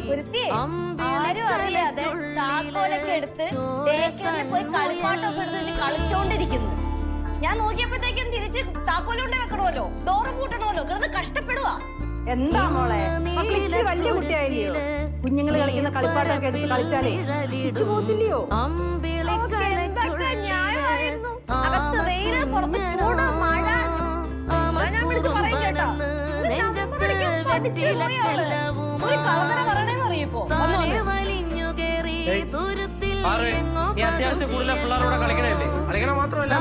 ആരും അറിയാതെ താക്കോലൊക്കെ എടുത്ത് പോയി കളിപ്പാട്ടൊക്കെ എടുത്ത് കളിച്ചോണ്ടിരിക്കുന്നു. ഞാൻ നോക്കിയപ്പോഴത്തേക്കും തിരിച്ച് താക്കോലോണ്ട് വെക്കണമല്ലോ, ഡോറ് പൂട്ടണമല്ലോ. വെറുതെ കഷ്ടപ്പെടുക. എന്താ മോളെ, മക്കളിച്ചിരി വലിയ കുട്ടിയായില്ലയോ? കുഞ്ഞുങ്ങള് കളിക്കുന്ന കളിപ്പാട്ടൊക്കെ എടുത്ത് കളിച്ചാലേ ശിച്ചു പോകത്തില്ലയോ? എന്തൊക്കെ ന്യായമായിരുന്നു. അകത്ത് വെയില്, പുറത്ത് ചൂട്, മഴ. ഞാൻ വിളിച്ച് പറയും കേട്ടോ, ഒരു കളവറ പറയണേന്ന് അറിയിപ്പോ. ഈ അത്യാവശ്യം കൂടുതൽ പിള്ളേരോടെ കളിക്കണല്ലേ? കളിക്കണ മാത്രമല്ല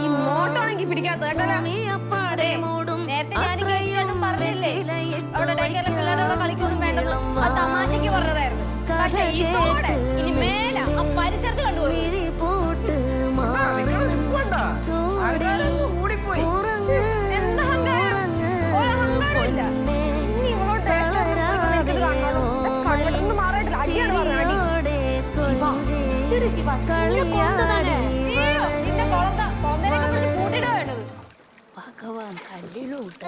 ഈ മോട്ടോണെങ്കി പിടിക്കാത്ത നേരത്തെ ഞാൻ കേട്ടും പറഞ്ഞില്ലേ, അവിടെ പിള്ളേരോടെ കളിക്കൊന്നും വേണ്ടല്ലോ. ആ തമാശക്ക് പറഞ്ഞതായിരുന്നു. പക്ഷെ ഇതോടെ ഇനി മേല ആ പരിസരത്ത് കണ്ടുപോയി. ഭഗവാൻ കല്ലിലൂട്ട്